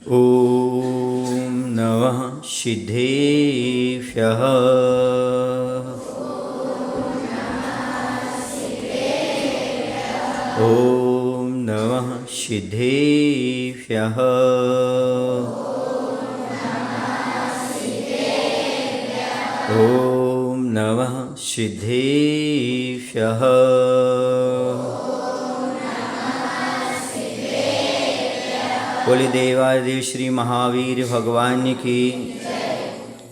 ॐ नमः सिद्धेभ्यः। ॐ नमः सिद्धेभ्यः। ॐ नमः सिद्धेभ्यः। बोले देवादिदेव श्री महावीर भगवान की,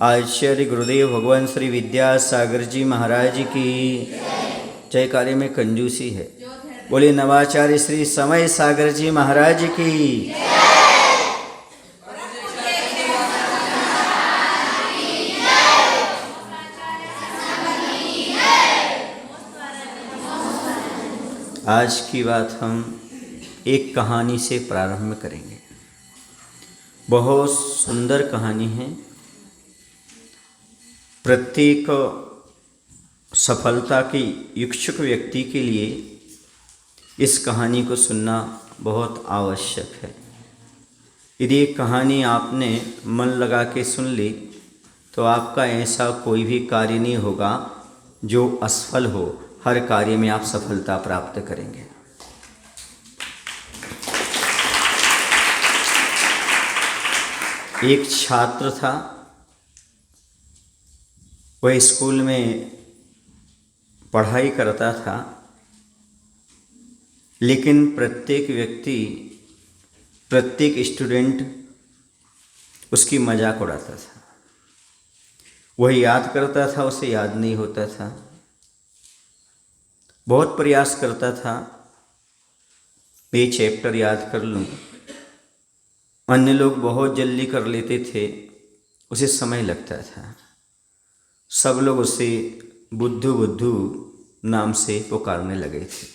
आचार्य गुरुदेव भगवान श्री विद्यासागर जी महाराज की जय। कार्य में कंजूसी है। बोले नवाचार्य श्री समय सागर जी महाराज की। आज की बात हम एक कहानी से प्रारंभ करेंगे। बहुत सुंदर कहानी है। प्रत्येक सफलता के इच्छुक व्यक्ति के लिए इस कहानी को सुनना बहुत आवश्यक है। यदि एक कहानी आपने मन लगा के सुन ली तो आपका ऐसा कोई भी कार्य नहीं होगा जो असफल हो। हर कार्य में आप सफलता प्राप्त करेंगे। एक छात्र था, वह स्कूल में पढ़ाई करता था, लेकिन प्रत्येक स्टूडेंट उसकी मजाक उड़ाता था। वह याद करता था, उसे याद नहीं होता था। बहुत प्रयास करता था, ये चैप्टर याद कर लूँ। अन्य लोग बहुत जल्दी कर लेते थे, उसे समय लगता था। सब लोग उसे बुद्धू बुद्धू नाम से पुकारने लगे थे।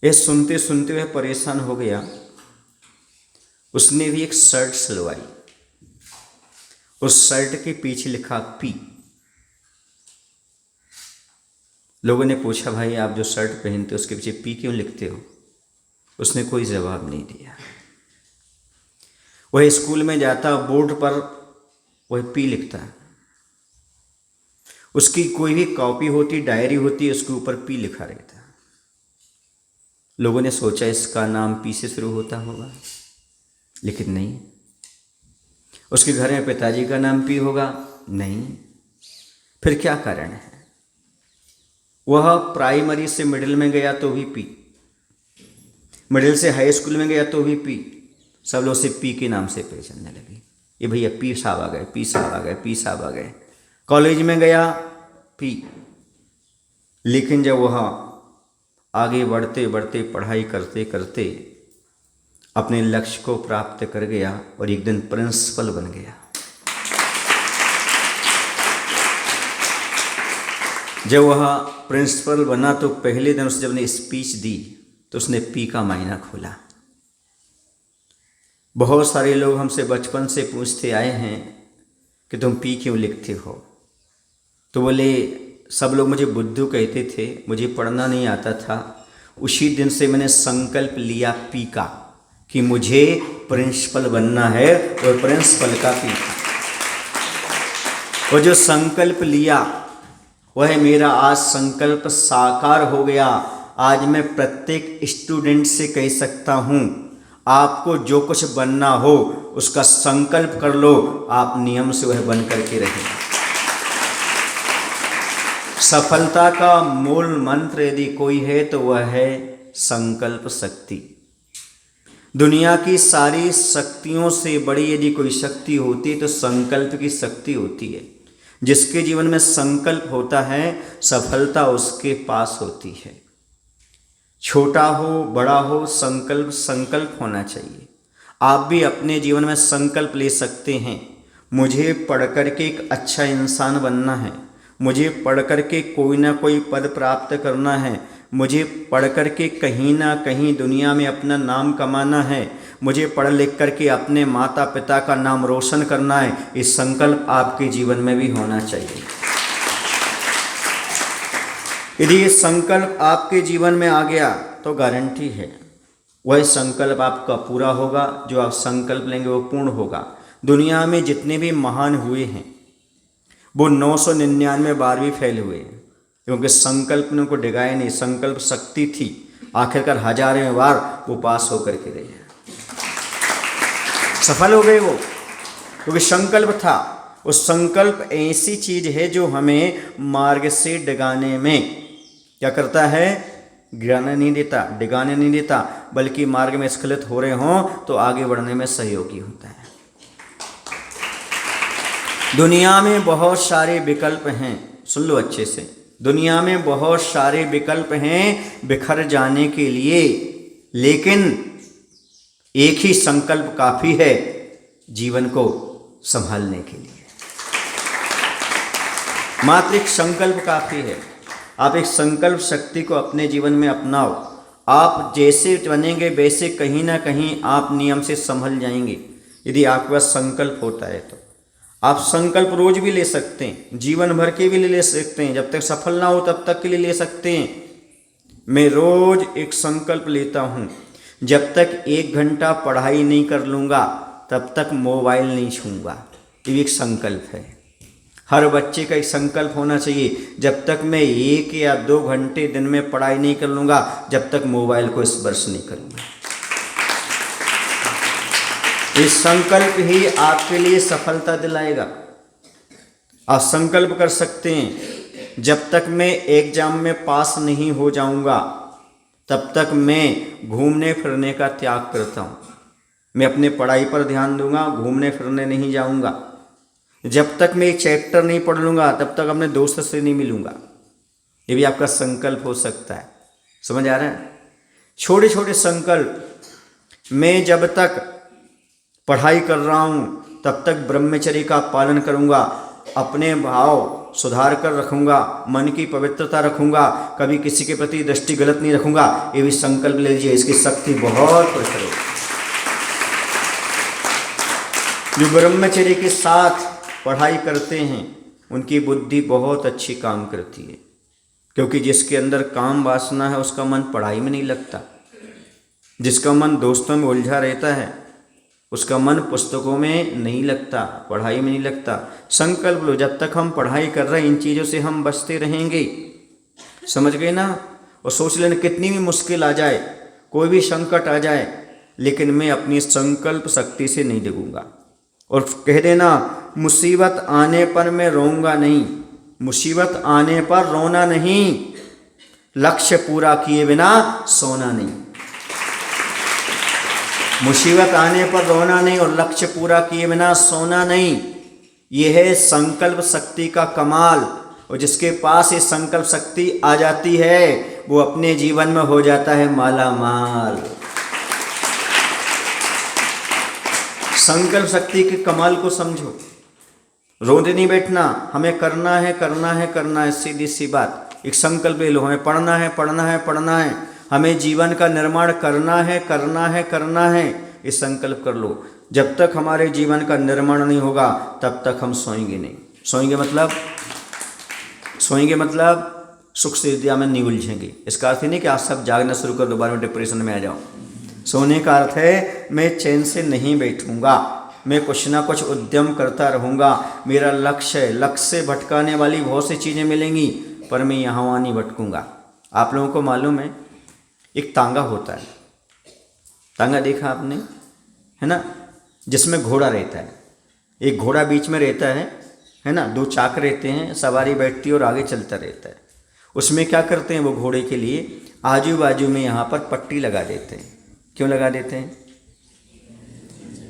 यह सुनते सुनते वह परेशान हो गया। उसने भी एक शर्ट सिलवाई। उस शर्ट के पीछे लिखा पी। लोगों ने पूछा, भाई आप जो शर्ट पहनते हो उसके पीछे पी क्यों लिखते हो? उसने कोई जवाब नहीं दिया। वह स्कूल में जाता, बोर्ड पर वह पी लिखता। उसकी कोई भी कॉपी होती, डायरी होती, उसके ऊपर पी लिखा रहता। लोगों ने सोचा इसका नाम पी से शुरू होता होगा, लेकिन नहीं। उसके घर में पिताजी का नाम पी होगा, नहीं। फिर क्या कारण है? वह प्राइमरी से मिडिल में गया तो भी पी, मिडिल से हाई स्कूल में गया तो भी पी। सब लोग उसे पी के नाम से पहचानने लगे। ये भैया पी साहब आ गए, पी साहब आ गए, पी साहब आ गए। कॉलेज में गया पी। लेकिन जब वह आगे बढ़ते बढ़ते पढ़ाई करते करते अपने लक्ष्य को प्राप्त कर गया और एक दिन प्रिंसिपल बन गया। जब वह प्रिंसिपल बना तो पहले दिन उसने जब ने स्पीच दी तो उसने पी का मायना खोला। बहुत सारे लोग हमसे बचपन से पूछते आए हैं कि तुम पी क्यों लिखते हो? तो बोले, सब लोग मुझे बुद्धू कहते थे, मुझे पढ़ना नहीं आता था। उसी दिन से मैंने संकल्प लिया पी का, कि मुझे प्रिंसिपल बनना है, और प्रिंसिपल का पी था। वो जो संकल्प लिया वह मेरा आज संकल्प साकार हो गया। आज मैं प्रत्येक स्टूडेंट से कह सकता हूँ, आपको जो कुछ बनना हो उसका संकल्प कर लो, आप नियम से वह बन करके रहें। सफलता का मूल मंत्र यदि कोई है तो वह है संकल्प शक्ति। दुनिया की सारी शक्तियों से बड़ी यदि कोई शक्ति होती है तो संकल्प की शक्ति होती है। जिसके जीवन में संकल्प होता है, सफलता उसके पास होती है। छोटा हो बड़ा हो, संकल्प होना चाहिए। आप भी अपने जीवन में संकल्प ले सकते हैं। मुझे पढ़ कर के एक अच्छा इंसान बनना है, मुझे पढ़ कर के कोई ना कोई पद प्राप्त करना है, मुझे पढ़ कर के कहीं ना कहीं दुनिया में अपना नाम कमाना है, मुझे पढ़ लिख कर के अपने माता पिता का नाम रोशन करना है। इस संकल्प आपके जीवन में भी होना चाहिए। यदि ये संकल्प आपके जीवन में आ गया तो गारंटी है वह संकल्प आपका पूरा होगा। जो आप संकल्प लेंगे वो पूर्ण होगा। दुनिया में जितने भी महान हुए हैं वो 999 बार भी फेल हुए हैं, क्योंकि संकल्प ने उनको डिगाया नहीं। संकल्प शक्ति थी, आखिरकार हजारों बार वो पास होकर के रहे, सफल हो गए वो, क्योंकि संकल्प था। उस संकल्प ऐसी चीज है जो हमें मार्ग से डिगाने में क्या करता है, गिराने नहीं देता, डिगाने नहीं देता, बल्कि मार्ग में स्खलित हो रहे हों तो आगे बढ़ने में सहयोगी होता है। दुनिया में बहुत सारे विकल्प हैं, सुन लो अच्छे से, दुनिया में बहुत सारे विकल्प हैं बिखर जाने के लिए, लेकिन एक ही संकल्प काफी है जीवन को संभालने के लिए। मात्र एक संकल्प काफी है। आप एक संकल्प शक्ति को अपने जीवन में अपनाओ। आप जैसे बनेंगे वैसे कहीं ना कहीं आप नियम से संभल जाएंगे, यदि आपके पास संकल्प होता है तो। आप संकल्प रोज भी ले सकते हैं, जीवन भर के भी ले सकते हैं, जब तक सफल ना हो तब तक के लिए ले सकते हैं। मैं रोज एक संकल्प लेता हूँ, जब तक 1 घंटा पढ़ाई नहीं कर लूँगा तब तक मोबाइल नहीं छूँगा। ये एक संकल्प है। हर बच्चे का एक संकल्प होना चाहिए, जब तक मैं 1 या 2 घंटे दिन में पढ़ाई नहीं कर लूँगा जब तक मोबाइल को स्पर्श नहीं करूँगा। इस संकल्प ही आपके लिए सफलता दिलाएगा। आप संकल्प कर सकते हैं, जब तक मैं एग्जाम में पास नहीं हो जाऊंगा तब तक मैं घूमने फिरने का त्याग करता हूँ। मैं अपने पढ़ाई पर ध्यान दूंगा, घूमने फिरने नहीं जाऊंगा। जब तक मैं एक चैप्टर नहीं पढ़ लूँगा तब तक अपने दोस्त से नहीं मिलूँगा। ये भी आपका संकल्प हो सकता है। समझ आ रहा है? छोटे छोटे संकल्प। मैं जब तक पढ़ाई कर रहा हूँ तब तक ब्रह्मचर्य का पालन करूँगा, अपने भाव सुधार कर रखूँगा, मन की पवित्रता रखूँगा, कभी किसी के प्रति दृष्टि गलत नहीं रखूँगा। ये भी संकल्प ले लीजिए, इसकी शक्ति बहुत प्रखर है। जो ब्रह्मचर्य के साथ पढ़ाई करते हैं उनकी बुद्धि बहुत अच्छी काम करती है, क्योंकि जिसके अंदर काम वासना है उसका मन पढ़ाई में नहीं लगता। जिसका मन दोस्तों में उलझा रहता है उसका मन पुस्तकों में नहीं लगता, पढ़ाई में नहीं लगता। संकल्प लो, जब तक हम पढ़ाई कर रहे हैं इन चीज़ों से हम बचते रहेंगे। समझ गए ना? और सोच लेना, कितनी भी मुश्किल आ जाए, कोई भी संकट आ जाए, लेकिन मैं अपनी संकल्प शक्ति से नहीं डिगूंगा। और कह देना, मुसीबत आने पर मैं रोऊंगा नहीं, मुसीबत आने पर रोना नहीं, लक्ष्य पूरा किए बिना सोना नहीं। मुसीबत आने पर रोना नहीं और लक्ष्य पूरा किए बिना सोना नहीं। यह है संकल्प शक्ति का कमाल। और जिसके पास ये संकल्प शक्ति आ जाती है वो अपने जीवन में हो जाता है माला माल। संकल्प शक्ति के कमाल को समझो। रोते नहीं बैठना, हमें करना है करना है करना है, सीधी सी बात। एक संकल्प ले लो, हमें पढ़ना है पढ़ना है पढ़ना है, हमें जीवन का निर्माण करना है करना है करना है। ये संकल्प कर लो। जब तक हमारे जीवन का निर्माण नहीं होगा तब तक हम सोएंगे नहीं। सोएंगे मतलब सुख से विद्या में नहीं उलझेंगे। इसका अर्थ ही नहीं कि आप सब जागना शुरू कर दोबारा डिप्रेशन में आ जाओ। सोने का अर्थ है मैं चैन से नहीं बैठूंगा, मैं कुछ ना कुछ उद्यम करता रहूँगा। मेरा लक्ष्य है, लक्ष्य से भटकाने वाली बहुत सी चीज़ें मिलेंगी पर मैं यहाँ वहाँ नहीं भटकूँगा। आप लोगों को मालूम है एक तांगा होता है, तांगा देखा आपने, है ना, जिसमें घोड़ा रहता है। एक घोड़ा बीच में रहता है ना, 2 चाक रहते हैं, सवारी बैठती है और आगे चलता रहता है। उसमें क्या करते हैं वो घोड़े के लिए आजू बाजू में यहाँ पर पट्टी लगा देते हैं। क्यों लगा देते हैं?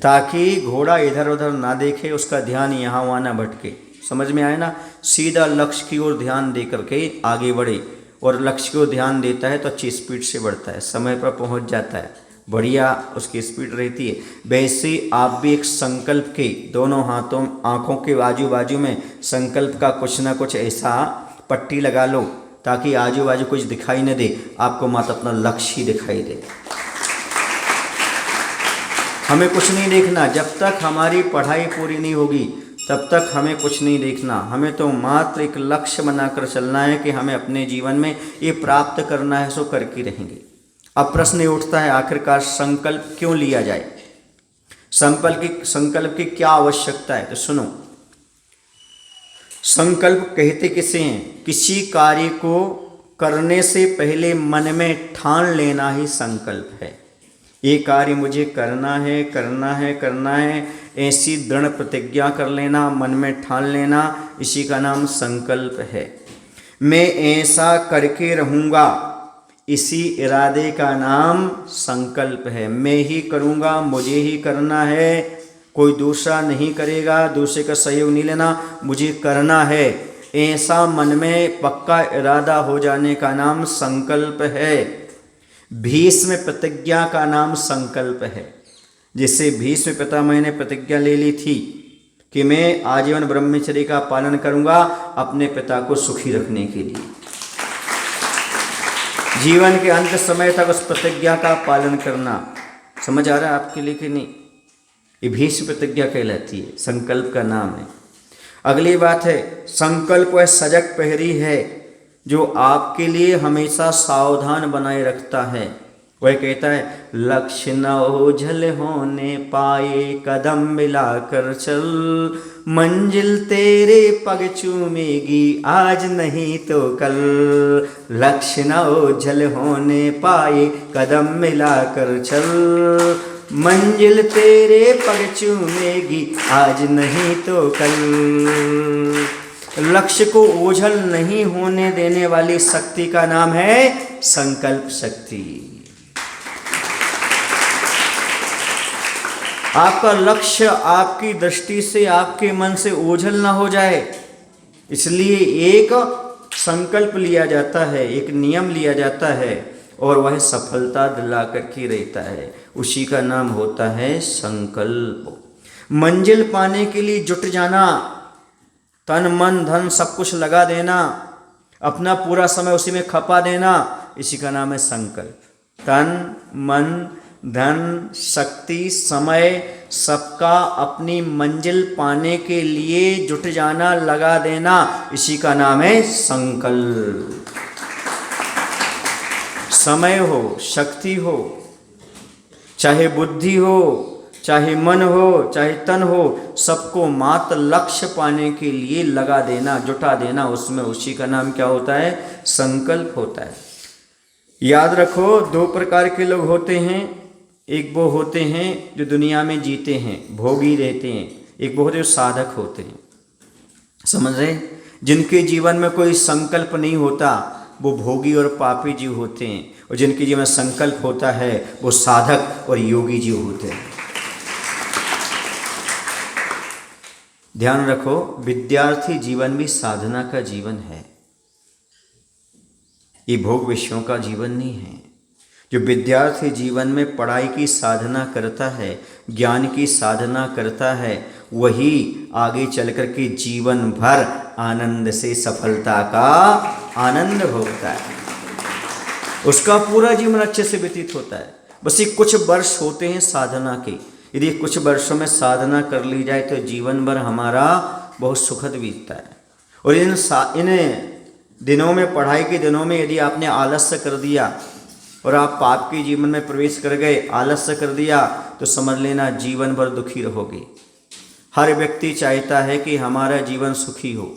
ताकि घोड़ा इधर उधर ना देखे, उसका ध्यान यहाँ वहाँ ना भटके। समझ में आए ना? सीधा लक्ष्य की ओर ध्यान दे करके आगे बढ़े। और लक्ष्य को ध्यान देता है तो अच्छी स्पीड से बढ़ता है, समय पर पहुंच जाता है, बढ़िया उसकी स्पीड रहती है। वैसे आप भी एक संकल्प के दोनों हाथों आँखों के आजू बाजू में संकल्प का कुछ ना कुछ ऐसा पट्टी लगा लो ताकि आजू बाजू कुछ दिखाई न दे, आपको मात्र अपना लक्ष्य ही दिखाई दे। हमें कुछ नहीं देखना, जब तक हमारी पढ़ाई पूरी नहीं होगी तब तक हमें कुछ नहीं देखना। हमें तो मात्र एक लक्ष्य बनाकर चलना है कि हमें अपने जीवन में ये प्राप्त करना है, सो करके रहेंगे। अब प्रश्न ये उठता है, आखिरकार संकल्प क्यों लिया जाए, संकल्प की क्या आवश्यकता है। तो सुनो, संकल्प कहते किसे हैं? किसी कार्य को करने से पहले मन में ठान लेना ही संकल्प है। ये कार्य मुझे करना है, करना है, करना है, ऐसी दृढ़ प्रतिज्ञा कर लेना, मन में ठान लेना, इसी का नाम संकल्प है। मैं ऐसा करके रहूँगा, इसी इरादे का नाम संकल्प है। मैं ही करूँगा, मुझे ही करना है, कोई दूसरा नहीं करेगा, दूसरे का सहयोग नहीं लेना, मुझे करना है, ऐसा मन में पक्का इरादा हो जाने का नाम संकल्प है। भीष्म प्रतिज्ञा का नाम संकल्प है। जिससे भीष्म पितामह ने प्रतिज्ञा ले ली थी कि मैं आजीवन ब्रह्मचर्य का पालन करूंगा अपने पिता को सुखी रखने के लिए। जीवन के अंत समय तक उस प्रतिज्ञा का पालन करना। समझ आ रहा है आपके लिए कि नहीं? ये भीष्म प्रतिज्ञा कहलाती है, संकल्प का नाम है। अगली बात है, संकल्प वह सजग प्रहरी है जो आपके लिए हमेशा सावधान बनाए रखता है। वह कहता है, लक्ष्य न ओझल होने पाए, कदम मिलाकर चल, मंजिल तेरे पग चूमेगी आज नहीं तो कल। लक्ष्य न ओझल होने पाए, कदम मिलाकर चल, मंजिल तेरे पग चूमेगी आज नहीं तो कल। लक्ष्य को ओझल नहीं होने देने वाली शक्ति का नाम है संकल्प शक्ति। आपका लक्ष्य आपकी दृष्टि से, आपके मन से ओझल ना हो जाए, इसलिए एक संकल्प लिया जाता है, एक नियम लिया जाता है और वह सफलता दिला करके रहता है। उसी का नाम होता है संकल्प। मंजिल पाने के लिए जुट जाना, तन मन धन सब कुछ लगा देना, अपना पूरा समय उसी में खपा देना, इसी का नाम है संकल्प। तन मन धन शक्ति समय सबका अपनी मंजिल पाने के लिए जुट जाना, लगा देना, इसी का नाम है संकल्प। समय हो, शक्ति हो, चाहे बुद्धि हो, चाहे मन हो, चाहे तन हो, सबको मात्र लक्ष्य पाने के लिए लगा देना, जुटा देना उसमें, उसी का नाम क्या होता है? संकल्प होता है। याद रखो, दो प्रकार के लोग होते हैं। एक वो होते हैं जो दुनिया में जीते हैं, भोगी रहते हैं। एक वो होते हैं जो साधक होते हैं। समझ रहे? जिनके जीवन में कोई संकल्प नहीं होता वो भोगी और पापी जीव होते हैं, और जिनके जीवन में संकल्प होता है वो साधक और योगी जीव होते हैं। ध्यान रखो, विद्यार्थी जीवन भी साधना का जीवन है, ये भोग विषयों का जीवन नहीं है। जो विद्यार्थी जीवन में पढ़ाई की साधना करता है, ज्ञान की साधना करता है, वही आगे चल कर के जीवन भर आनंद से सफलता का आनंद भोगता है। उसका पूरा जीवन अच्छे से व्यतीत होता है। बस ये कुछ वर्ष होते हैं साधना के, यदि कुछ वर्षों में साधना कर ली जाए तो जीवन भर हमारा बहुत सुखद बीतता है। और इन दिनों में, पढ़ाई के दिनों में यदि आपने आलस्य कर दिया और आप पाप के जीवन में प्रवेश कर गए, आलस्य कर दिया, तो समझ लेना जीवन भर दुखी रहोगे। हर व्यक्ति चाहता है कि हमारा जीवन सुखी हो,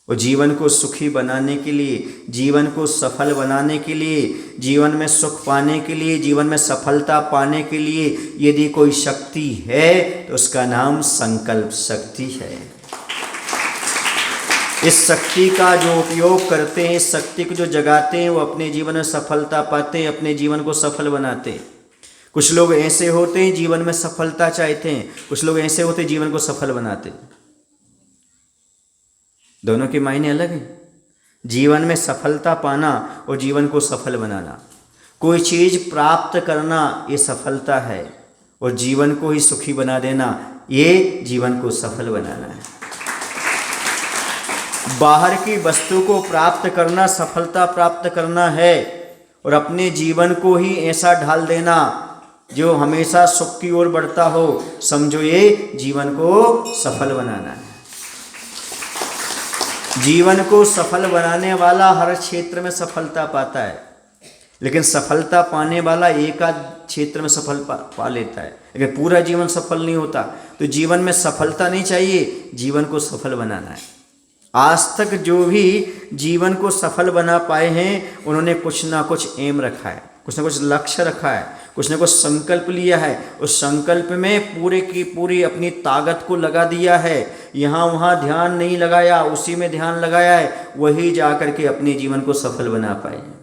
और जीवन को सुखी बनाने के लिए, जीवन को सफल बनाने के लिए, जीवन में सुख पाने के लिए, जीवन में सफलता पाने के लिए यदि कोई शक्ति है तो उसका नाम संकल्प शक्ति है। इस शक्ति का जो उपयोग करते हैं, इस शक्ति को जो जगाते हैं, वो अपने जीवन में सफलता पाते हैं, अपने जीवन को सफल बनाते हैं। कुछ लोग ऐसे होते हैं जीवन में सफलता चाहते हैं, कुछ लोग ऐसे होते हैं जीवन को सफल बनाते हैं। दोनों के मायने अलग हैं। जीवन में सफलता पाना और जीवन को सफल बनाना, कोई चीज़ प्राप्त करना ये सफलता है, और जीवन को ही सुखी बना देना ये जीवन को सफल बनाना है। बाहर की वस्तु को प्राप्त करना सफलता प्राप्त करना है, और अपने जीवन को ही ऐसा ढाल देना जो हमेशा सुख की ओर बढ़ता हो, समझो ये जीवन को सफल बनाना है। जीवन को सफल बनाने वाला हर क्षेत्र में सफलता पाता है। लेकिन सफलता पाने वाला एक आध क्षेत्र में सफल पा लेता है, लेकिन पूरा जीवन सफल नहीं होता। तो जीवन में सफलता नहीं चाहिए, जीवन को सफल बनाना है। आज तक जो भी जीवन को सफल बना पाए हैं, उन्होंने कुछ ना कुछ एम रखा है, कुछ ना कुछ लक्ष्य रखा है, कुछ ना कुछ संकल्प लिया है। उस संकल्प में पूरे की पूरी अपनी ताकत को लगा दिया है। यहाँ वहाँ ध्यान नहीं लगाया, उसी में ध्यान लगाया है, वही जा करके अपने जीवन को सफल बना पाए हैं।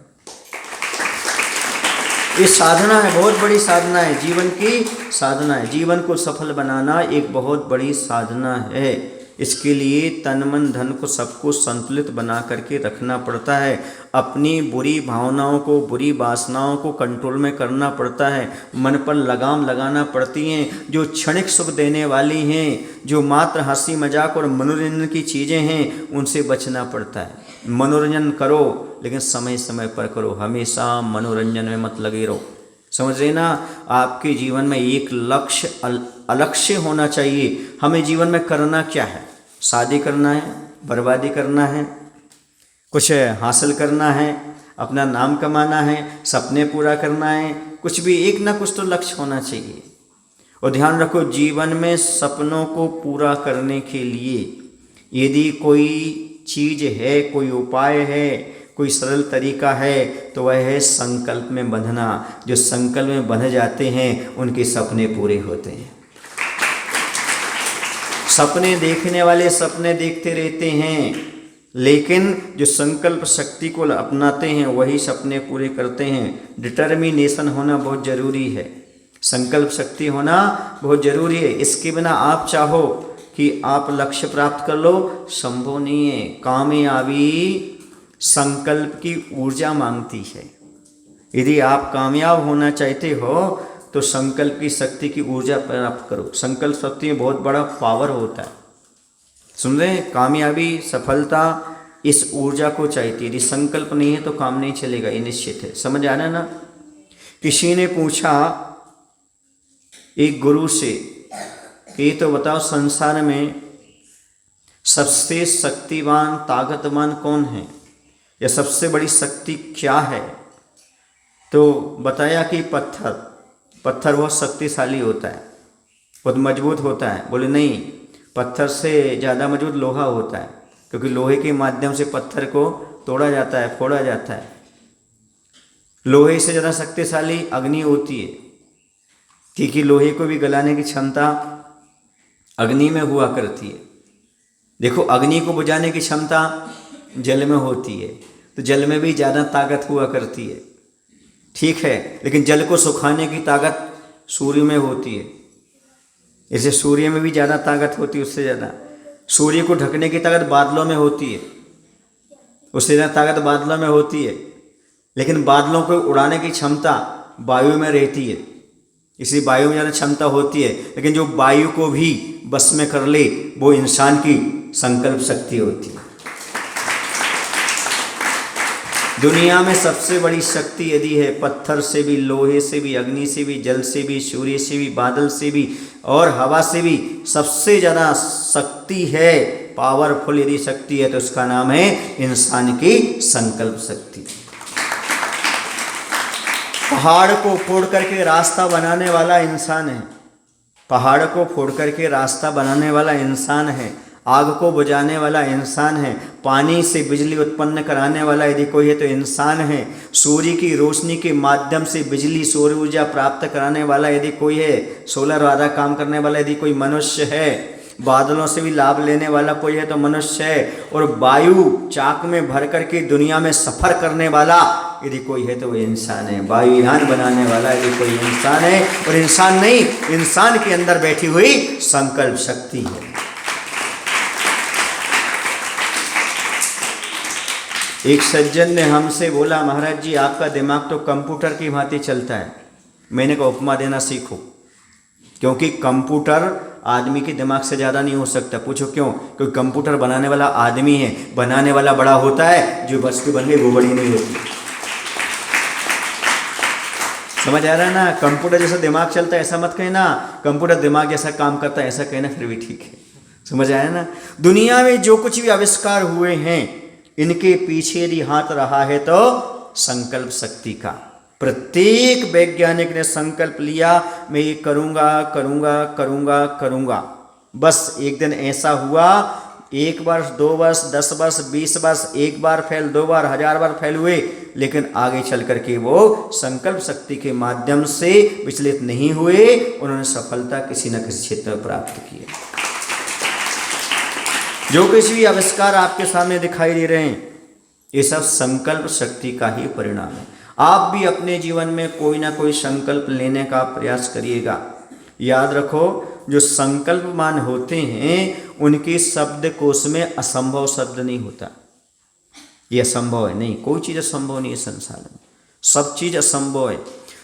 ये साधना है, बहुत बड़ी साधना है, जीवन की साधना है। जीवन को सफल बनाना एक बहुत बड़ी साधना है। इसके लिए तन मन धन को सबको संतुलित बना करके रखना पड़ता है। अपनी बुरी भावनाओं को, बुरी वासनाओं को कंट्रोल में करना पड़ता है। मन पर लगाम लगाना पड़ती हैं। जो क्षणिक सुख देने वाली हैं, जो मात्र हंसी मजाक और मनोरंजन की चीज़ें हैं, उनसे बचना पड़ता है। मनोरंजन करो, लेकिन समय समय पर करो, हमेशा मनोरंजन में मत लगे रहो। समझ रहे ना? आपके जीवन में एक लक्ष्य अलक्ष्य होना चाहिए। हमें जीवन में करना क्या है? शादी करना है, बर्बादी करना है, कुछ हासिल करना है, अपना नाम कमाना है, सपने पूरा करना है, कुछ भी एक ना कुछ तो लक्ष्य होना चाहिए। और ध्यान रखो, जीवन में सपनों को पूरा करने के लिए यदि कोई चीज़ है, कोई उपाय है, कोई सरल तरीका है, तो वह है संकल्प में बंधना। जो संकल्प में बंध जाते हैं, उनके सपने पूरे होते हैं। सपने देखने वाले सपने देखते रहते हैं, लेकिन जो संकल्प शक्ति को अपनाते हैं, वही सपने पूरे करते हैं। डिटर्मिनेशन होना बहुत ज़रूरी है, संकल्प शक्ति होना बहुत ज़रूरी है। इसके बिना आप चाहो कि आप लक्ष्य प्राप्त कर लो, संभव नहीं है। कामयाबी संकल्प की ऊर्जा मांगती है। यदि आप कामयाब होना चाहते हो, तो संकल्प की शक्ति की ऊर्जा प्राप्त करो। संकल्प शक्ति में बहुत बड़ा पावर होता है। सुन रहे हैं? कामयाबी, सफलता इस ऊर्जा को चाहिए। यदि संकल्प नहीं है तो काम नहीं चलेगा, ये निश्चित है। समझ आ रहा है ना? किसी ने पूछा एक गुरु से कि ये तो बताओ, संसार में सबसे शक्तिवान, ताकतवान कौन है, या सबसे बड़ी शक्ति क्या है? तो बताया कि पत्थर बहुत शक्तिशाली होता है, बहुत मजबूत होता है। बोले नहीं, पत्थर से ज़्यादा मजबूत लोहा होता है, क्योंकि लोहे के माध्यम से पत्थर को तोड़ा जाता है, फोड़ा जाता है। लोहे से ज़्यादा शक्तिशाली अग्नि होती है, क्योंकि लोहे को भी गलाने की क्षमता अग्नि में हुआ करती है। देखो, अग्नि को बुझाने की क्षमता जल में होती है, तो जल में भी ज़्यादा ताकत हुआ करती है, ठीक है। लेकिन जल को सुखाने की ताकत सूर्य में होती है। जैसे सूर्य में भी ज़्यादा ताकत होती है, उससे ज़्यादा। सूर्य को ढकने की ताकत बादलों में होती है, उससे ज़्यादा ताकत बादलों में होती है। लेकिन बादलों को उड़ाने की क्षमता वायु में रहती है, इसलिए वायु में ज़्यादा क्षमता होती है। लेकिन जो वायु को भी बस में कर ले, वो इंसान की संकल्प शक्ति होती है। दुनिया में सबसे बड़ी शक्ति यदि है, पत्थर से भी, लोहे से भी, अग्नि से भी, जल से भी, सूर्य से भी, बादल से भी और हवा से भी सबसे ज़्यादा शक्ति है, पावरफुल यदि शक्ति है, तो उसका नाम है इंसान की संकल्प शक्ति। पहाड़ को फोड़ करके रास्ता बनाने वाला इंसान है, पहाड़ को फोड़ करके रास्ता बनाने वाला इंसान है। आग को बुझाने वाला इंसान है। पानी से बिजली उत्पन्न कराने वाला यदि कोई है तो इंसान है। सूर्य की रोशनी के माध्यम से बिजली, सौर ऊर्जा प्राप्त कराने वाला यदि कोई है, सोलर वाला काम करने वाला यदि कोई मनुष्य है। बादलों से भी लाभ लेने वाला कोई है तो मनुष्य है। और वायु चाक में भर करके दुनिया में सफ़र करने वाला यदि कोई है तो वो इंसान है। वायुयान बनाने वाला यदि कोई इंसान है, और इंसान नहीं, इंसान के अंदर बैठी हुई संकल्प शक्ति है। एक सज्जन ने हमसे बोला, महाराज जी आपका दिमाग तो कंप्यूटर की भांति चलता है। मैंने कहा उपमा देना सीखो, क्योंकि कंप्यूटर आदमी के दिमाग से ज़्यादा नहीं हो सकता। पूछो क्यों? क्योंकि कंप्यूटर बनाने वाला आदमी है, बनाने वाला बड़ा होता है, जो वस्तु बन गई वो बड़ी नहीं होती। समझ आ रहा है ना? कंप्यूटर जैसा दिमाग चलता है ऐसा मत कहना, कंप्यूटर दिमाग जैसा काम करता है ऐसा कहना, फिर भी ठीक है। समझ आया ना? दुनिया में जो कुछ भी आविष्कार हुए हैं, इनके पीछे यदि हाथ रहा है तो संकल्प शक्ति का। प्रत्येक वैज्ञानिक ने संकल्प लिया, मैं ये करूंगा करूंगा करूंगा करूंगा। बस एक दिन ऐसा हुआ, 1 वर्ष 2 वर्ष 10 वर्ष 20 वर्ष, 1 बार फेल 2 बार 1000 बार फेल हुए, लेकिन आगे चल करके वो संकल्प शक्ति के माध्यम से विचलित नहीं हुए, उन्होंने सफलता किसी न किसी क्षेत्र में प्राप्त की। जो कुछ भी आविष्कार आपके सामने दिखाई दे रहे हैं, ये सब संकल्प शक्ति का ही परिणाम है। आप भी अपने जीवन में कोई ना कोई संकल्प लेने का प्रयास करिएगा। याद रखो, जो संकल्पमान होते हैं उनके शब्दकोश में असंभव शब्द नहीं होता। ये असंभव है नहीं, कोई चीज़ असंभव नहीं है संसार में, सब चीज़ असंभव है।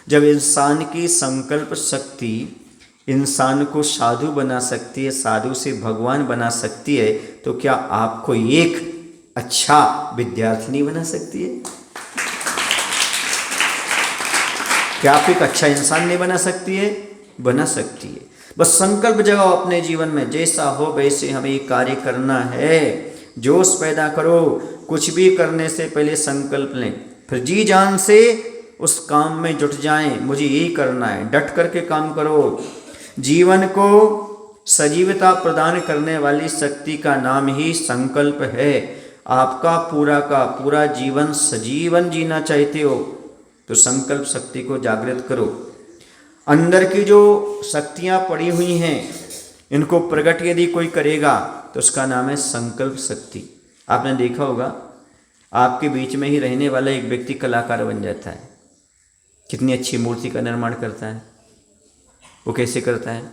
जब इंसान की संकल्प शक्ति इंसान को साधु बना सकती है, साधु से भगवान बना सकती है, तो क्या आपको एक अच्छा विद्यार्थी नहीं बना सकती है? क्या आप एक अच्छा इंसान नहीं बना सकती है? बना सकती है। बस संकल्प जगाओ अपने जीवन में, जैसा हो वैसे हमें ये कार्य करना है। जोश पैदा करो, कुछ भी करने से पहले संकल्प लें, फिर जी जान से उस काम में जुट जाएं। मुझे यही करना है, डट करके काम करो। जीवन को सजीवता प्रदान करने वाली शक्ति का नाम ही संकल्प है। आपका पूरा जीवन सजीवन जीना चाहते हो तो संकल्प शक्ति को जागृत करो। अंदर की जो शक्तियाँ पड़ी हुई हैं, इनको प्रकट यदि कोई करेगा तो उसका नाम है संकल्प शक्ति। आपने देखा होगा, आपके बीच में ही रहने वाला एक व्यक्ति कलाकार बन जाता है। कितनी अच्छी मूर्ति का निर्माण करता है। वो कैसे करता है?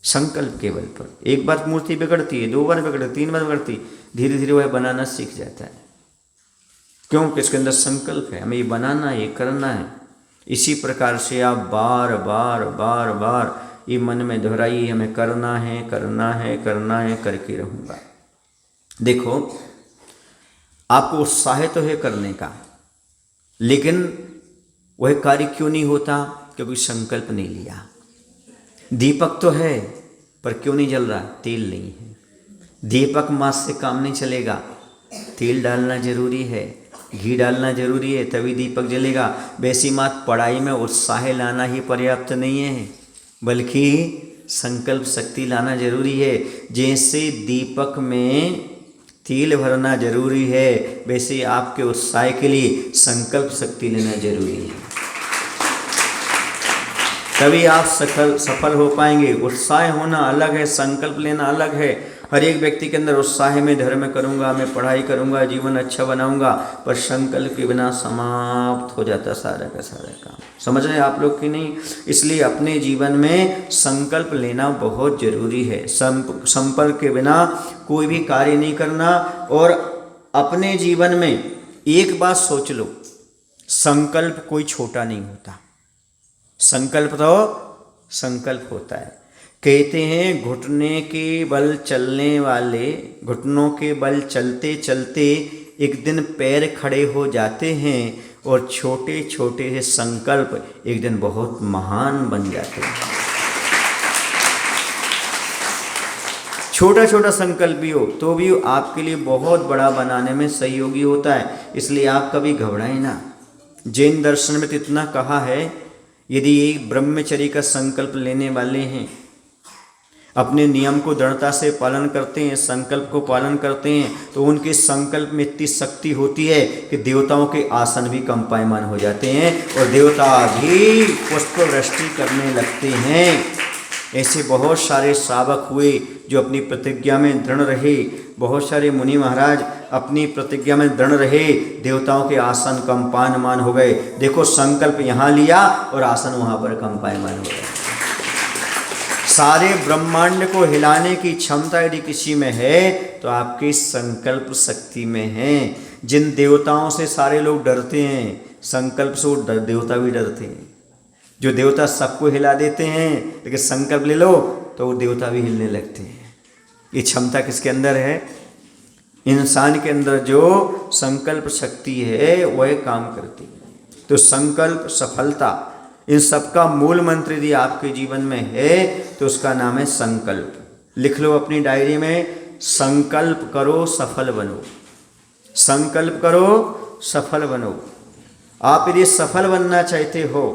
संकल्प के बल पर। एक बार मूर्ति बिगड़ती है, 2 बार बिगड़ती, 3 बार बिगड़ती, धीरे धीरे वह बनाना सीख जाता है। क्यों? इसके अंदर संकल्प है, हमें ये बनाना है, ये करना है। इसी प्रकार से आप बार बार बार बार ये मन में दोहराइए, हमें करना है करना है करना है, करके रहूँगा। देखो, आपको उत्साह तो है करने का, लेकिन वह कार्य क्यों नहीं होता? क्योंकि संकल्प नहीं लिया। दीपक तो है पर क्यों नहीं जल रहा? तेल नहीं है। दीपक मास से काम नहीं चलेगा, तेल डालना जरूरी है, घी डालना जरूरी है, तभी दीपक जलेगा। वैसी मात पढ़ाई में उत्साह लाना ही पर्याप्त नहीं है, बल्कि संकल्प शक्ति लाना जरूरी है। जैसे दीपक में तेल भरना जरूरी है, वैसे आपके उत्साह के लिए संकल्प शक्ति लेना जरूरी है। तभी आप सफल हो पाएंगे। उत्साह होना अलग है, संकल्प लेना अलग है। हर एक व्यक्ति के अंदर उत्साह में धर्म करूंगा, मैं पढ़ाई करूंगा, जीवन अच्छा बनाऊंगा, पर संकल्प के बिना समाप्त हो जाता सारा का सारा काम। समझ रहे हैं आप लोग कि नहीं? इसलिए अपने जीवन में संकल्प लेना बहुत जरूरी है। संपर्क के बिना कोई भी कार्य नहीं करना। और अपने जीवन में एक बात सोच लो, संकल्प कोई छोटा नहीं होता। संकल्प तो संकल्प होता है। कहते हैं घुटने के बल चलने वाले, घुटनों के बल चलते चलते एक दिन पैर खड़े हो जाते हैं, और छोटे छोटे से संकल्प एक दिन बहुत महान बन जाते हैं। छोटा छोटा संकल्प भी हो तो भी आपके लिए बहुत बड़ा बनाने में सहयोगी होता है। इसलिए आप कभी घबराएं ना। जैन दर्शन में तो इतना कहा है, यदि एक ब्रह्मचर्य का संकल्प लेने वाले हैं, अपने नियम को दृढ़ता से पालन करते हैं, संकल्प को पालन करते हैं, तो उनके संकल्प में इतनी शक्ति होती है कि देवताओं के आसन भी कंपायमान हो जाते हैं और देवता भी पुष्प वृष्टि करने लगते हैं। ऐसे बहुत सारे श्रावक हुए जो अपनी प्रतिज्ञा में दृढ़ रहे। बहुत सारे मुनि महाराज अपनी प्रतिज्ञा में दृढ़ रहे, देवताओं के आसन कंपायमान हो गए। देखो, संकल्प यहाँ लिया और आसन वहाँ पर कंपायमान हो गए। सारे ब्रह्मांड को हिलाने की क्षमता यदि किसी में है तो आपकी संकल्प शक्ति में है। जिन देवताओं से सारे लोग डरते हैं, संकल्प से वो देवता भी डरते हैं। जो देवता सबको हिला देते हैं, लेकिन संकल्प ले लो तो वो देवता भी हिलने लगते हैं। ये क्षमता किसके अंदर है? इंसान के अंदर जो संकल्प शक्ति है वह काम करती है। तो संकल्प, सफलता, इन सबका मूल मंत्र यदि आपके जीवन में है तो उसका नाम है संकल्प। लिख लो अपनी डायरी में, संकल्प करो सफल बनो। संकल्प करो सफल बनो। आप यदि सफल बनना चाहते हो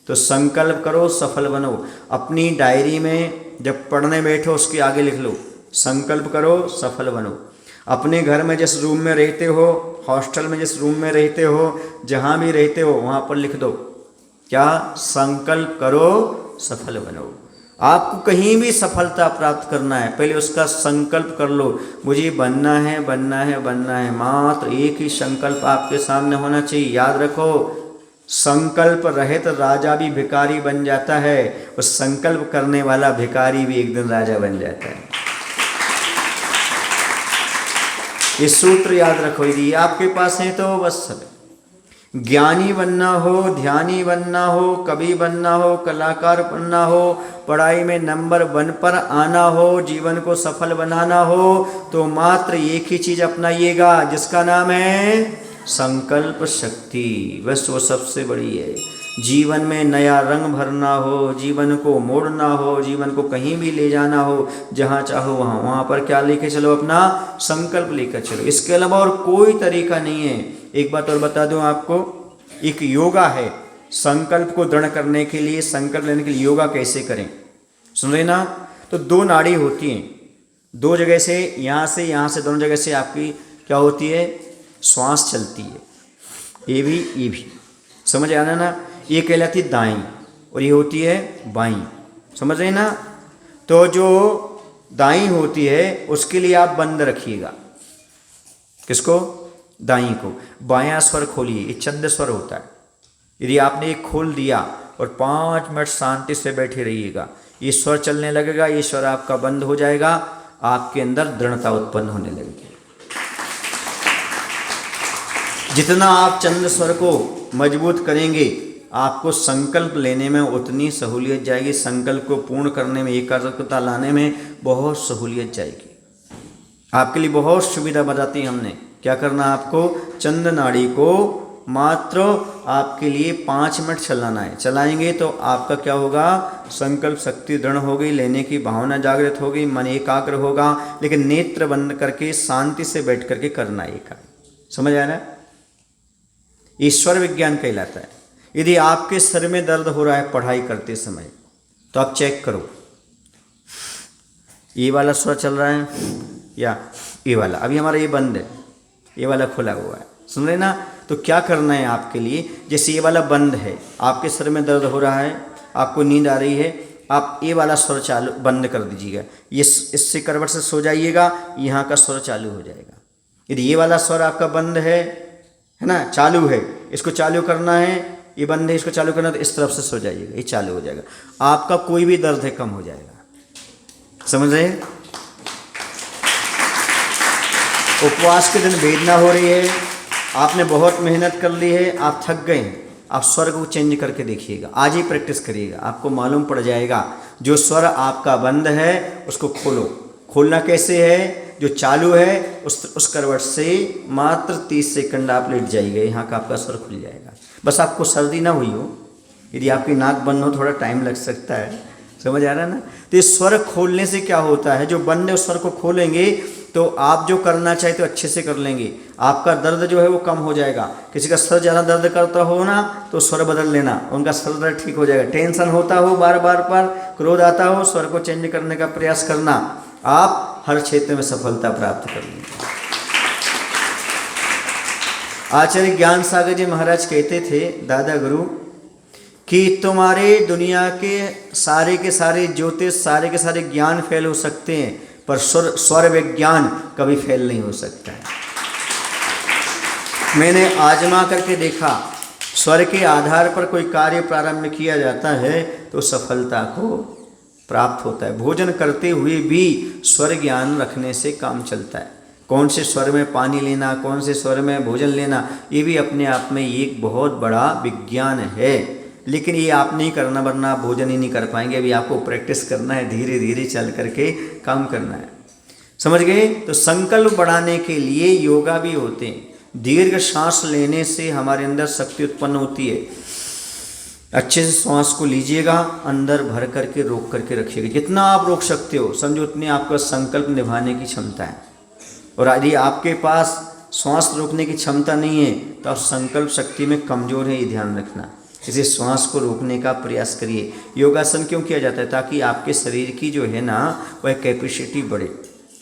तो संकल्प करो, सफल बनो। अपनी डायरी में जब पढ़ने बैठो उसके आगे लिख लो, संकल्प करो, सफल बनो। अपने घर में जिस रूम में रहते हो, हॉस्टल में जिस रूम में रहते हो, जहाँ भी रहते हो वहाँ पर लिख दो, क्या? संकल्प करो, सफल बनो। आपको कहीं भी सफलता प्राप्त करना है, पहले उसका संकल्प कर लो, मुझे बनना है, बनना है, बनना है। मात्र एक ही संकल्प आपके सामने होना चाहिए। याद रखो, संकल्प रहित राजा भी भिखारी बन जाता है, और संकल्प करने वाला भिखारी भी एक दिन राजा बन जाता है। ये सूत्र याद रखो, यदि आपके पास है तो बस सब। ज्ञानी बनना हो, ध्यानी बनना हो, कवि बनना हो, कलाकार बनना हो, पढ़ाई में नंबर 1 पर आना हो, जीवन को सफल बनाना हो, तो मात्र एक ही चीज अपनाइएगा, जिसका नाम है संकल्प शक्ति। बस वो सबसे बड़ी है। जीवन में नया रंग भरना हो, जीवन को मोड़ना हो, जीवन को कहीं भी ले जाना हो, जहाँ चाहो वहाँ पर क्या लेके चलो? अपना संकल्प लेकर चलो। इसके अलावा और कोई तरीका नहीं है। एक बात और बता दूं आपको, एक योगा है संकल्प को दृढ़ करने के लिए, संकल्प लेने के लिए। योगा कैसे करें सुन रहे ना? तो 2 नाड़ी होती हैं, 2 जगह से, यहाँ से दोनों जगह से आपकी क्या होती है? श्वास चलती है, ये भी समझ आना ना? ये कहलाती दाईं और ये होती है बाईं, समझ रहे ना? तो जो दाईं होती है उसके लिए आप बंद रखिएगा, किसको? दाईं को। बायां स्वर खोलिए, ये चंद स्वर होता है। यदि आपने ये खोल दिया और 5 मिनट शांति से बैठे रहिएगा, ये स्वर चलने लगेगा, ये स्वर आपका बंद हो जाएगा, आपके अंदर दृढ़ता उत्पन्न होने लगेगी। जितना आप चंद स्वर को मजबूत करेंगे, आपको संकल्प लेने में उतनी सहूलियत जाएगी, संकल्प को पूर्ण करने में, एकाग्रता लाने में बहुत सहूलियत जाएगी। आपके लिए बहुत सुविधा बताती है हमने। क्या करना आपको? चंद नाड़ी को मात्र आपके लिए 5 मिनट चलाना है। चलाएंगे तो आपका क्या होगा? संकल्प शक्ति दृढ़ हो गई, लेने की भावना जागृत हो गई, मन एकाग्र होगा। लेकिन नेत्र बंद करके शांति से बैठ करके करना है कार्य। समझ आ रहा है? ईश्वर विज्ञान कहलाता है। यदि आपके सिर में दर्द हो रहा है पढ़ाई करते समय, तो आप चेक करो, ये वाला स्वर चल रहा है या ये वाला? अभी हमारा ये बंद है, ये वाला खुला हुआ है, सुन रहे ना? तो क्या करना है आपके लिए? जैसे ये वाला बंद है, आपके सिर में दर्द हो रहा है, आपको नींद आ रही है, आप ये वाला स्वर चालू बंद कर दीजिएगा, ये इससे करवट से सो जाइएगा, यहाँ का स्वर चालू हो जाएगा। यदि ये वाला स्वर आपका बंद है ना, चालू है, इसको चालू करना है, ये बंद है, इसको चालू करना, तो इस तरफ से सो जाइएगा, ये चालू हो जाएगा। आपका कोई भी दर्द है कम हो जाएगा। समझ रहे? उपवास के दिन वेदना हो रही है, आपने बहुत मेहनत कर ली है, आप थक गए, आप स्वर को चेंज करके देखिएगा, आज ही प्रैक्टिस करिएगा, आपको मालूम पड़ जाएगा। जो स्वर आपका बंद है उसको खोलो। खोलना कैसे है? जो चालू है उस करवट से मात्र 30 सेकंड आप लेट जाइएगा, यहाँ का आपका स्वर खुल जाएगा। बस आपको सर्दी ना हुई हो, यदि आपकी नाक बंद हो थोड़ा टाइम लग सकता है, समझ आ रहा है ना? तो इस स्वर खोलने से क्या होता है? जो बंद है उस स्वर को खोलेंगे तो आप जो करना चाहते हो अच्छे से कर लेंगे, आपका दर्द जो है वो कम हो जाएगा। किसी का सर ज़्यादा दर्द करता हो ना, तो स्वर बदल लेना, उनका सर दर्द ठीक हो जाएगा। टेंशन होता हो बार बार पर, क्रोध आता हो, स्वर को चेंज करने का प्रयास करना, आप हर क्षेत्र में सफलता प्राप्त कर लेंगे। आचार्य ज्ञान सागर जी महाराज कहते थे, दादा गुरु, कि तुम्हारे दुनिया के सारे ज्योतिष, सारे के सारे ज्ञान फेल हो सकते हैं, पर स्वर विज्ञान कभी फेल नहीं हो सकता है। मैंने आजमा करके देखा, स्वर के आधार पर कोई कार्य प्रारंभ किया जाता है तो सफलता को प्राप्त होता है। भोजन करते हुए भी स्वर ज्ञान रखने से काम चलता है। कौन से स्वर में पानी लेना, कौन से स्वर में भोजन लेना, ये भी अपने आप में एक बहुत बड़ा विज्ञान है। लेकिन ये आप नहीं करना, वरना आप भोजन ही नहीं कर पाएंगे। अभी आपको प्रैक्टिस करना है, धीरे धीरे चल करके काम करना है। समझ गए? तो संकल्प बढ़ाने के लिए योगा भी होते हैं। दीर्घ सांस लेने से हमारे अंदर शक्ति उत्पन्न होती है। अच्छे से सांस को लीजिएगा, अंदर भर करके रोक करके रखिएगा। जितना आप रोक सकते हो समझो, उतनी आपका संकल्प निभाने की क्षमता है। और यदि आपके पास श्वास रोकने की क्षमता नहीं है तो आप संकल्प शक्ति में कमज़ोर है, ये ध्यान रखना। इसे श्वास को रोकने का प्रयास करिए। योगासन क्यों किया जाता है? ताकि आपके शरीर की जो है ना वह कैपेसिटी बढ़े,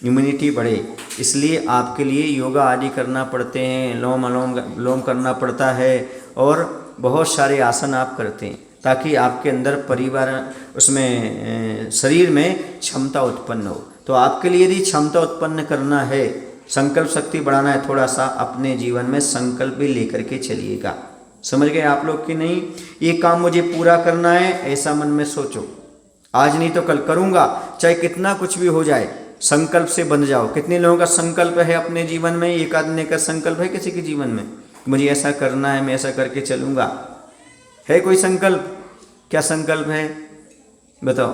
इम्यूनिटी बढ़े। इसलिए आपके लिए योगा आदि करना पड़ते हैं, लोम करना पड़ता है और बहुत सारे आसन आप करते हैं ताकि आपके अंदर परिवार उसमें शरीर में क्षमता उत्पन्न हो। तो आपके लिए यदि क्षमता उत्पन्न करना है, संकल्प शक्ति बढ़ाना है, थोड़ा सा अपने जीवन में संकल्प भी लेकर के चलिएगा। समझ गए आप लोग कि नहीं? ये काम मुझे पूरा करना है, ऐसा मन में सोचो। आज नहीं तो कल करूँगा, चाहे कितना कुछ भी हो जाए, संकल्प से बंध जाओ। कितने लोगों का संकल्प है अपने जीवन में? एक आदमी का संकल्प है किसी के जीवन में मुझे ऐसा करना है, मैं ऐसा करके चलूँगा? है कोई संकल्प? क्या संकल्प है बताओ?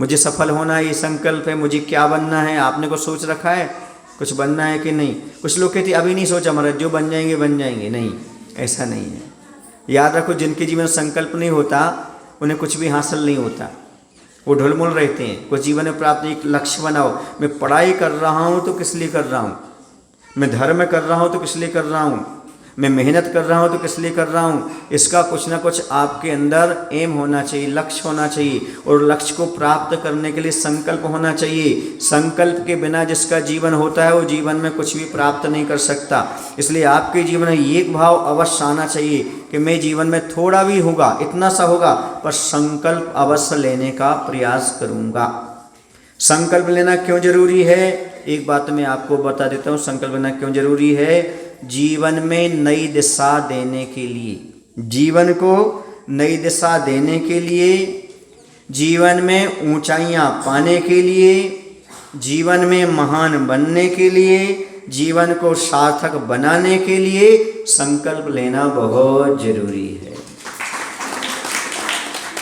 मुझे सफल होना है, ये संकल्प है। मुझे क्या बनना है? आपने को सोच रखा है कुछ बनना है कि नहीं? कुछ लोग कहते अभी नहीं सोचा, हमारा जो बन जाएंगे बन जाएंगे। नहीं, ऐसा नहीं है। याद रखो, जिनके जीवन में संकल्प नहीं होता उन्हें कुछ भी हासिल नहीं होता, वो ढुलमुल रहते हैं। कुछ जीवन में प्राप्त एक लक्ष्य बनाओ। मैं पढ़ाई कर रहा हूँ तो किस लिए कर रहा हूँ? मैं धर्म कर रहा हूँ तो किस लिए कर रहा हूँ? मैं मेहनत कर रहा हूँ तो किस लिए कर रहा हूँ? इसका कुछ ना कुछ आपके अंदर एम होना चाहिए, लक्ष्य होना चाहिए। और लक्ष्य को प्राप्त करने के लिए संकल्प होना चाहिए। संकल्प के बिना जिसका जीवन होता है वो जीवन में कुछ भी प्राप्त नहीं कर सकता। इसलिए आपके जीवन में एक भाव अवश्य आना चाहिए कि मैं जीवन में थोड़ा भी होगा, इतना सा होगा, पर संकल्प अवश्य लेने का प्रयास करूँगा। संकल्प लेना क्यों जरूरी है? एक बात मैं आपको बता देता हूँ, संकल्प लेना क्यों जरूरी है। जीवन में नई दिशा देने के लिए, जीवन को नई दिशा देने के लिए, जीवन में ऊंचाइयां पाने के लिए, जीवन में महान बनने के लिए, जीवन को सार्थक बनाने के लिए संकल्प लेना बहुत जरूरी है।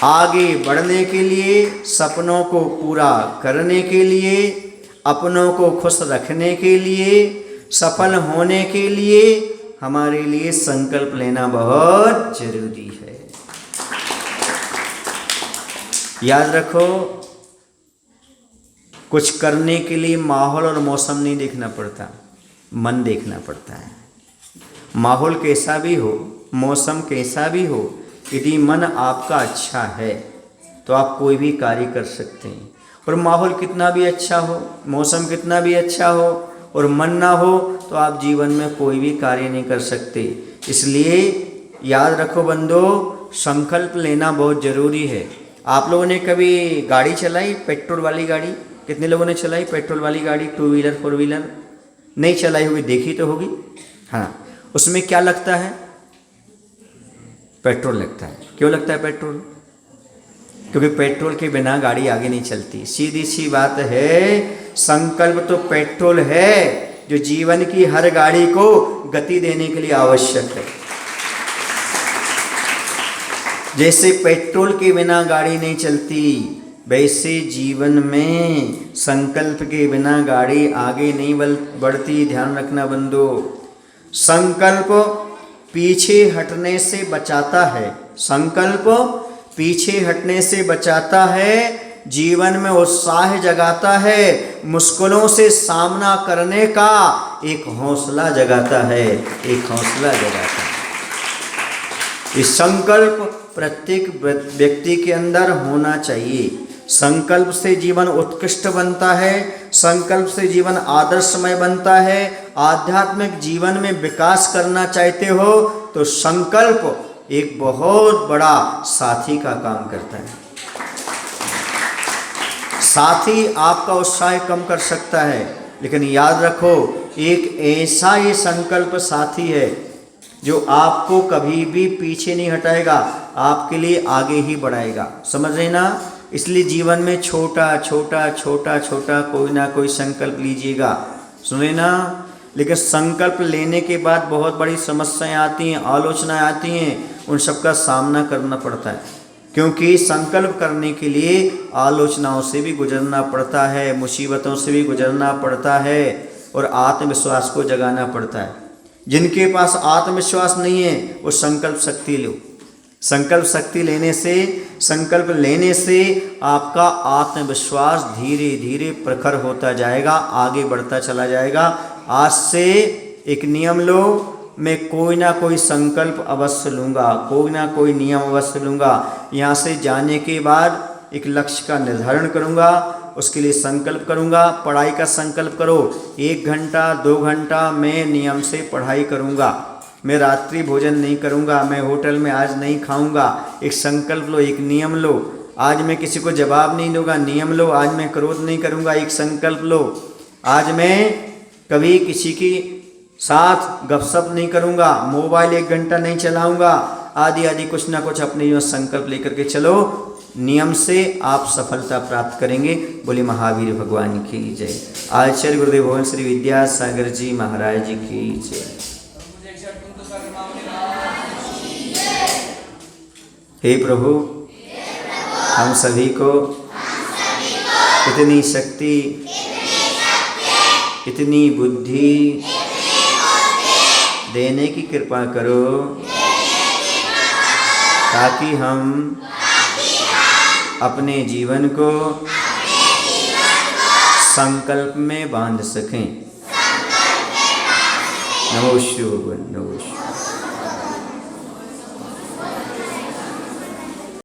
आगे बढ़ने के लिए, सपनों को पूरा करने के लिए, अपनों को खुश रखने के लिए, सफल होने के लिए हमारे लिए संकल्प लेना बहुत जरूरी है। याद रखो, कुछ करने के लिए माहौल और मौसम नहीं देखना पड़ता, मन देखना पड़ता है। माहौल कैसा भी हो, मौसम कैसा भी हो, यदि मन आपका अच्छा है तो आप कोई भी कार्य कर सकते हैं। और माहौल कितना भी अच्छा हो, मौसम कितना भी अच्छा हो और मन ना हो तो आप जीवन में कोई भी कार्य नहीं कर सकते। इसलिए याद रखो बंदो, संकल्प लेना बहुत ज़रूरी है। आप लोगों ने कभी गाड़ी चलाई, पेट्रोल वाली गाड़ी? कितने लोगों ने चलाई पेट्रोल वाली गाड़ी? 2 व्हीलर 4 व्हीलर? नहीं चलाई होगी, देखी तो होगी। हाँ, उसमें क्या लगता है? पेट्रोल लगता है। क्यों लगता है पेट्रोल? क्योंकि पेट्रोल के बिना गाड़ी आगे नहीं चलती। सीधी सी बात है, संकल्प तो पेट्रोल है जो जीवन की हर गाड़ी को गति देने के लिए आवश्यक है। जैसे पेट्रोल के बिना गाड़ी नहीं चलती, वैसे जीवन में संकल्प के बिना गाड़ी आगे नहीं बढ़ती। ध्यान रखना बंदो, संकल्प पीछे हटने से बचाता है। संकल्प पीछे हटने से बचाता है, जीवन में उत्साह जगाता है, मुश्किलों से सामना करने का एक हौसला जगाता है, एक हौसला जगाता है। इस संकल्प प्रत्येक व्यक्ति के अंदर होना चाहिए। संकल्प से जीवन उत्कृष्ट बनता है, संकल्प से जीवन आदर्शमय बनता है। आध्यात्मिक जीवन में विकास करना चाहते हो तो संकल्प एक बहुत बड़ा साथी का काम करता है। साथी आपका उत्साह कम कर सकता है, लेकिन याद रखो, एक ऐसा ये संकल्प साथी है जो आपको कभी भी पीछे नहीं हटाएगा, आपके लिए आगे ही बढ़ाएगा। समझ रहे ना? इसलिए जीवन में छोटा छोटा छोटा छोटा कोई ना कोई संकल्प लीजिएगा। सुने ना? लेकिन संकल्प लेने के बाद बहुत बड़ी समस्याएं आती हैं, आलोचनाएं आती हैं, उन सब का सामना करना पड़ता है। क्योंकि संकल्प करने के लिए आलोचनाओं से भी गुजरना पड़ता है, मुसीबतों से भी गुजरना पड़ता है और आत्मविश्वास को जगाना पड़ता है। जिनके पास आत्मविश्वास नहीं है वो संकल्प शक्ति लो। संकल्प शक्ति लेने से, संकल्प लेने से आपका आत्मविश्वास धीरे धीरे प्रखर होता जाएगा, आगे बढ़ता चला जाएगा। आज से एक नियम लो, मैं कोई ना कोई संकल्प अवश्य लूँगा, कोई ना कोई नियम अवश्य लूँगा। यहाँ से जाने के बाद एक लक्ष्य का निर्धारण करूँगा, उसके लिए संकल्प करूँगा। पढ़ाई का संकल्प करो, 1 घंटा 2 घंटा मैं नियम से पढ़ाई करूँगा, मैं रात्रि भोजन नहीं करूँगा, मैं होटल में आज नहीं खाऊँगा। एक संकल्प लो, एक नियम लो। आज मैं किसी को जवाब नहीं दूंगा, नियम लो। आज मैं क्रोध नहीं करूँगा, एक संकल्प लो। आज मैं कभी किसी की साथ गपशप नहीं करूँगा, मोबाइल 1 घंटा नहीं चलाऊँगा, आदि आदि कुछ ना कुछ अपने जो संकल्प लेकर के चलो। नियम से आप सफलता प्राप्त करेंगे। बोले महावीर भगवान की जय। आचार्य गुरुदेव भगवान श्री विद्यासागर जी महाराज जी की जय। हे प्रभु, हम सभी को इतनी शक्ति, इतनी बुद्धि देने की कृपा करो ताकि हम अपने जीवन को संकल्प में बांध सकें। नमो शिवाय, नमो शिवाय।